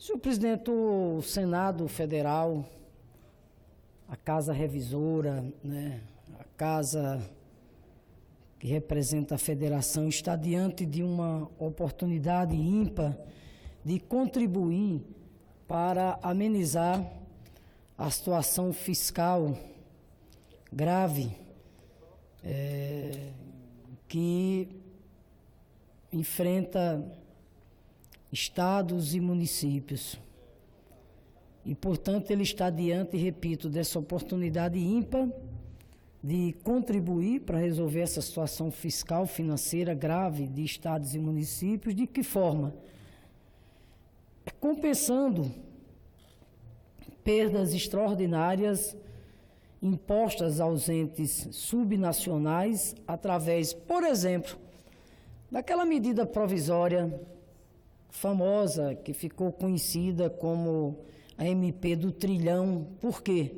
Senhor presidente, o Senado Federal, a Casa Revisora, a Casa que representa a Federação, está diante de uma oportunidade ímpar de contribuir para amenizar a situação fiscal grave que enfrenta estados e municípios. E, portanto, ele está diante, repito, dessa oportunidade ímpar de contribuir para resolver essa situação fiscal, financeira grave de estados e municípios. De que forma? Compensando perdas extraordinárias impostas aos entes subnacionais através, por exemplo, daquela medida provisória famosa que ficou conhecida como a MP do trilhão. Por quê?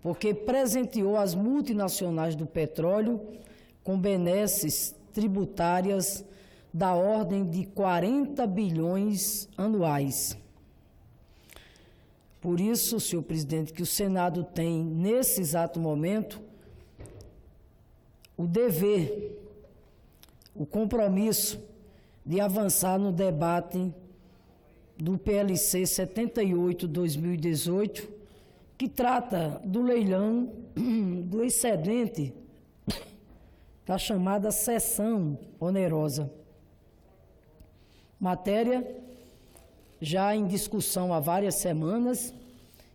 Porque presenteou as multinacionais do petróleo com benesses tributárias da ordem de 40 bilhões anuais. Por isso, senhor presidente, que o Senado tem, nesse exato momento, o dever, o compromisso de avançar no debate do PLC 78/2018, que trata do leilão do excedente da chamada cessão onerosa. Matéria já em discussão há várias semanas,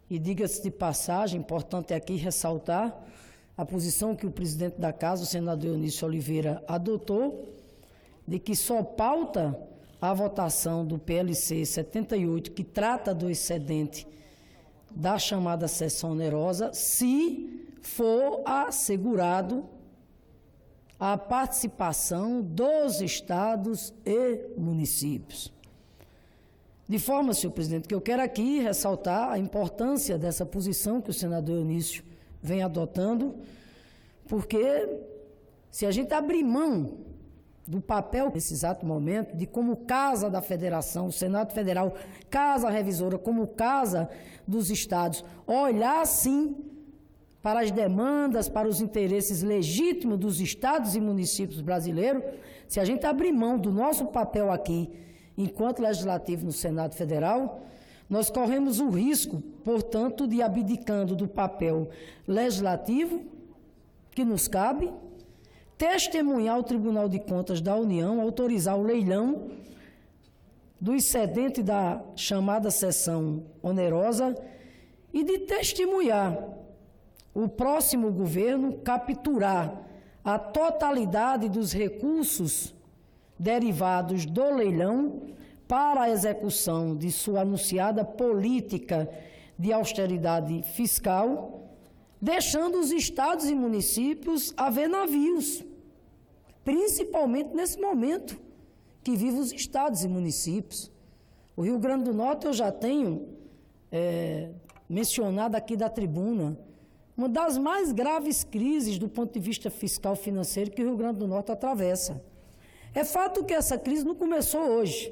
e diga-se de passagem, importante aqui ressaltar a posição que o presidente da Casa, o senador Eunício Oliveira, adotou, de que só pauta a votação do PLC 78, que trata do excedente da chamada cessão onerosa, se for assegurado a participação dos estados e municípios. De forma, senhor presidente, que eu quero aqui ressaltar a importância dessa posição que o senador Eunício vem adotando, porque se a gente abrir mão do papel nesse exato momento, de como Casa da Federação, o Senado Federal, Casa Revisora, como Casa dos Estados, olhar sim para as demandas, para os interesses legítimos dos estados e municípios brasileiros, se a gente abrir mão do nosso papel aqui, enquanto legislativo no Senado Federal, nós corremos o risco, portanto, de abdicando do papel legislativo que nos cabe, testemunhar o Tribunal de Contas da União, autorizar o leilão do excedente da chamada cessão onerosa e de testemunhar o próximo governo capturar a totalidade dos recursos derivados do leilão para a execução de sua anunciada política de austeridade fiscal, deixando os estados e municípios a ver navios, principalmente nesse momento que vivem os estados e municípios. O Rio Grande do Norte, eu já tenho mencionado aqui da tribuna, uma das mais graves crises do ponto de vista fiscal financeiro que o Rio Grande do Norte atravessa. É fato que essa crise não começou hoje.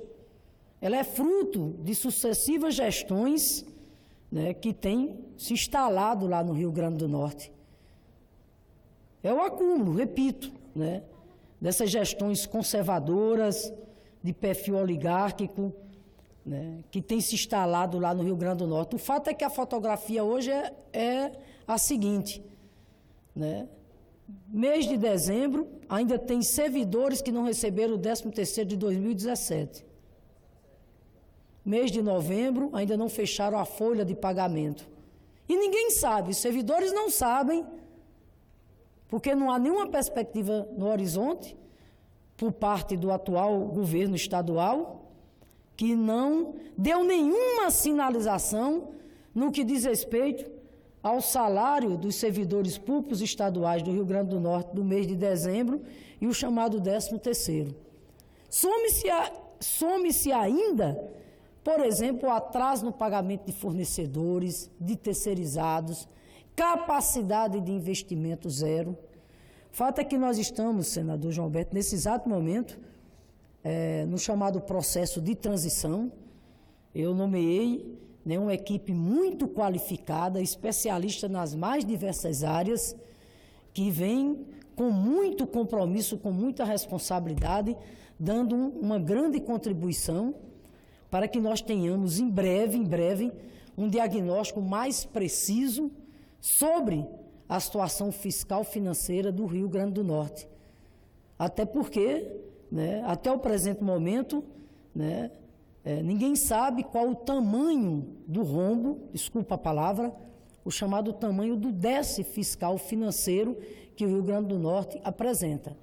Ela é fruto de sucessivas gestões que têm se instalado lá no Rio Grande do Norte. É o acúmulo, repito, dessas gestões conservadoras, de perfil oligárquico, que tem se instalado lá no Rio Grande do Norte. O fato é que a fotografia hoje é a seguinte, mês de dezembro, ainda tem servidores que não receberam o 13º de 2017. Mês de novembro, ainda não fecharam a folha de pagamento. E ninguém sabe, os servidores não sabem, porque não há nenhuma perspectiva no horizonte, por parte do atual governo estadual, que não deu nenhuma sinalização no que diz respeito ao salário dos servidores públicos estaduais do Rio Grande do Norte do mês de dezembro e o chamado 13º. Some-se ainda, por exemplo, o atraso no pagamento de fornecedores, de terceirizados, capacidade de investimento zero. O fato é que nós estamos, senador João Alberto, nesse exato momento, no chamado processo de transição, eu nomeei, né, uma equipe muito qualificada, especialista nas mais diversas áreas, que vem com muito compromisso, com muita responsabilidade, dando uma grande contribuição para que nós tenhamos em breve, um diagnóstico mais preciso sobre a situação fiscal financeira do Rio Grande do Norte. Até porque, né, até o presente momento, né, ninguém sabe qual o tamanho do rombo, desculpa a palavra, o chamado tamanho do déficit fiscal financeiro que o Rio Grande do Norte apresenta.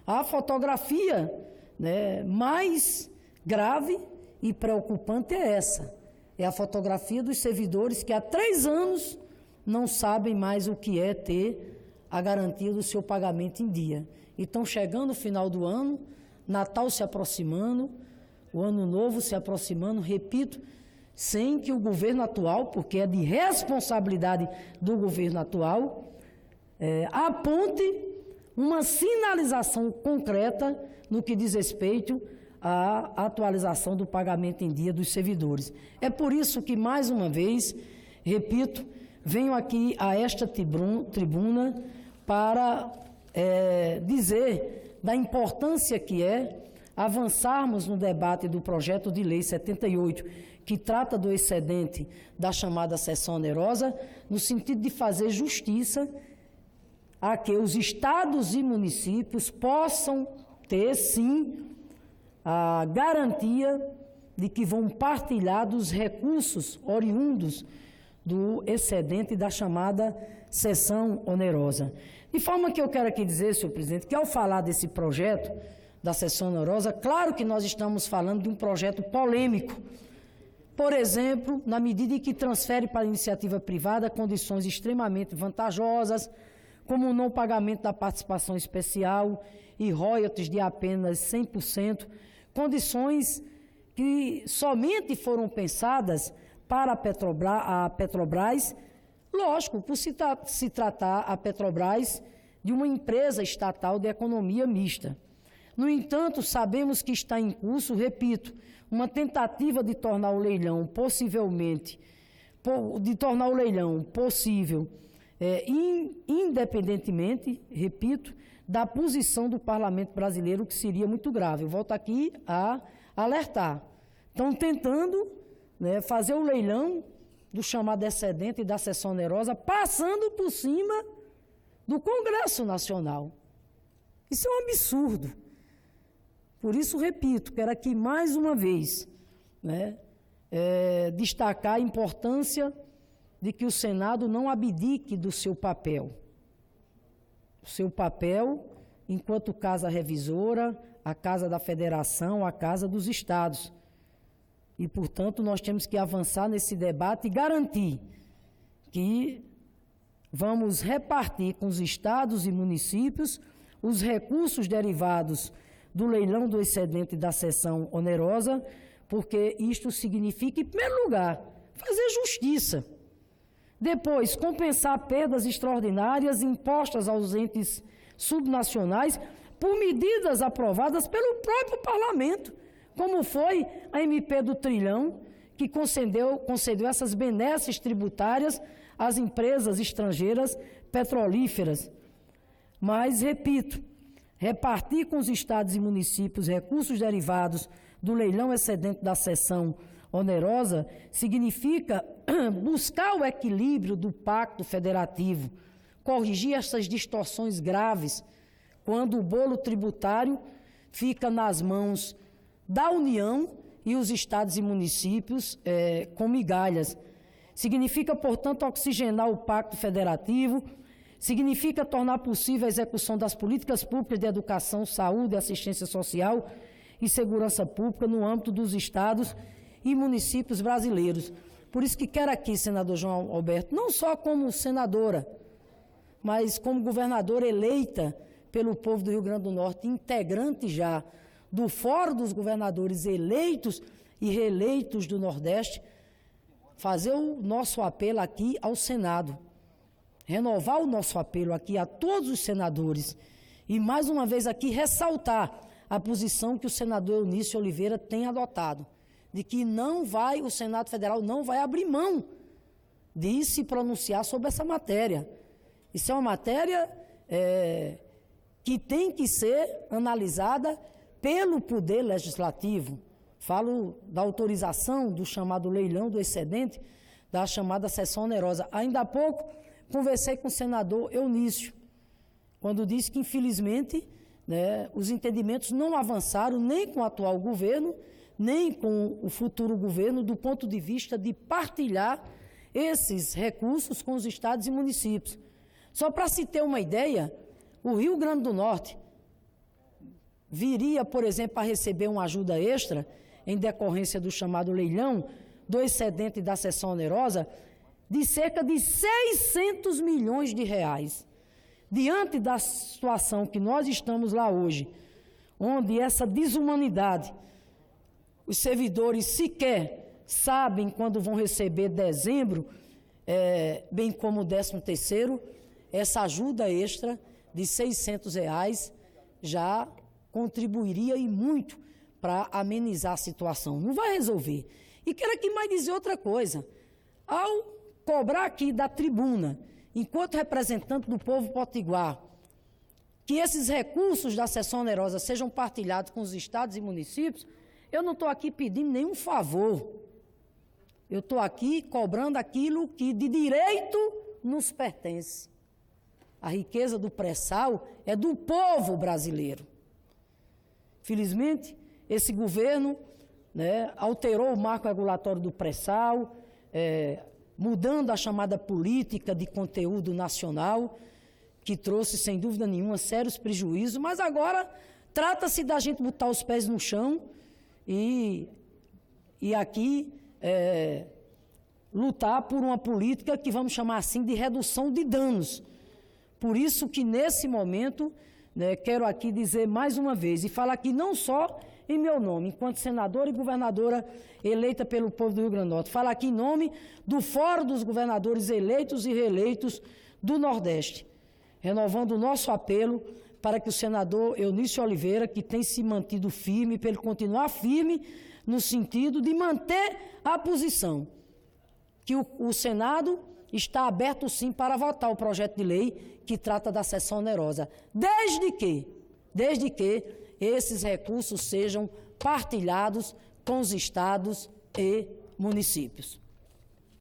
A fotografia, né, mais grave e preocupante é essa. É a fotografia dos servidores que há 3 anos não sabem mais o que é ter a garantia do seu pagamento em dia. E estão chegando o final do ano, Natal se aproximando, o Ano Novo se aproximando, repito, sem que o governo atual, porque é de responsabilidade do governo atual, aponte uma sinalização concreta no que diz respeito à atualização do pagamento em dia dos servidores. É por isso que, mais uma vez, repito, venho aqui a esta tribuna para dizer da importância que é avançarmos no debate do projeto de lei 78, que trata do excedente da chamada seção onerosa, no sentido de fazer justiça a que os estados e municípios possam ter, sim, a garantia de que vão partilhar dos recursos oriundos do excedente da chamada seção onerosa. De forma que eu quero aqui dizer, senhor presidente, que ao falar desse projeto da seção onerosa, claro que nós estamos falando de um projeto polêmico. Por exemplo, na medida em que transfere para a iniciativa privada condições extremamente vantajosas, como o não pagamento da participação especial e royalties de apenas 100%, condições que somente foram pensadas para a Petrobras, lógico, por se tratar a Petrobras de uma empresa estatal de economia mista. No entanto, sabemos que está em curso, repito, uma tentativa de tornar o leilão possível, independentemente, repito, da posição do Parlamento brasileiro, que seria muito grave. Eu volto aqui a alertar. Estão tentando, né, fazer o leilão do chamado excedente da seção onerosa, passando por cima do Congresso Nacional. Isso é um absurdo. Por isso, repito, quero aqui mais uma vez, né, destacar a importância de que o Senado não abdique do seu papel. O seu papel enquanto casa revisora, a casa da federação, a casa dos estados. E, portanto, nós temos que avançar nesse debate e garantir que vamos repartir com os estados e municípios os recursos derivados do leilão do excedente da seção onerosa, porque isto significa, em primeiro lugar, fazer justiça. Depois, compensar perdas extraordinárias impostas aos entes subnacionais por medidas aprovadas pelo próprio parlamento, como foi a MP do trilhão, que concedeu essas benesses tributárias às empresas estrangeiras petrolíferas. Mas, repito, repartir com os estados e municípios recursos derivados do leilão excedente da seção onerosa significa buscar o equilíbrio do pacto federativo, corrigir essas distorções graves, quando o bolo tributário fica nas mãos da União e os estados e municípios com migalhas. Significa, portanto, oxigenar o pacto federativo, significa tornar possível a execução das políticas públicas de educação, saúde, assistência social e segurança pública no âmbito dos estados e municípios brasileiros. Por isso que quero aqui, senador João Alberto, não só como senadora, mas como governadora eleita pelo povo do Rio Grande do Norte, integrante já do Fórum dos Governadores eleitos e reeleitos do Nordeste, fazer o nosso apelo aqui ao Senado, renovar o nosso apelo aqui a todos os senadores e, mais uma vez aqui, ressaltar a posição que o senador Eunício Oliveira tem adotado, de que o Senado Federal não vai abrir mão de se pronunciar sobre essa matéria. Isso é uma matéria que tem que ser analisada pelo Poder Legislativo. Falo da autorização do chamado leilão do excedente, da chamada cessão onerosa. Ainda há pouco, conversei com o senador Eunício, quando disse que, infelizmente, os entendimentos não avançaram nem com o atual governo, nem com o futuro governo, do ponto de vista de partilhar esses recursos com os estados e municípios. Só para se ter uma ideia, o Rio Grande do Norte viria, por exemplo, a receber uma ajuda extra em decorrência do chamado leilão do excedente da cessão onerosa de cerca de 600 milhões de reais. Diante da situação que nós estamos lá hoje, onde essa desumanidade, os servidores sequer sabem quando vão receber dezembro, bem como o 13º, essa ajuda extra de R$600 já contribuiria e muito para amenizar a situação. Não vai resolver. E quero aqui mais dizer outra coisa. Ao cobrar aqui da tribuna, enquanto representante do povo potiguar, que esses recursos da cessão onerosa sejam partilhados com os estados e municípios, eu não estou aqui pedindo nenhum favor. Eu estou aqui cobrando aquilo que de direito nos pertence. A riqueza do pré-sal é do povo brasileiro. Felizmente, esse governo alterou o marco regulatório do pré-sal, mudando a chamada política de conteúdo nacional, que trouxe, sem dúvida nenhuma, sérios prejuízos, mas agora trata-se da gente botar os pés no chão e aqui lutar por uma política que vamos chamar assim de redução de danos. Por isso que, nesse momento, quero aqui dizer mais uma vez, e falar aqui não só em meu nome, enquanto senadora e governadora eleita pelo povo do Rio Grande do Norte, falar aqui em nome do Fórum dos Governadores eleitos e reeleitos do Nordeste, renovando o nosso apelo para que o senador Eunício Oliveira, que tem se mantido firme, para ele continuar firme no sentido de manter a posição, que o Senado está aberto sim para votar o projeto de lei que trata da cessão onerosa, desde que esses recursos sejam partilhados com os estados e municípios.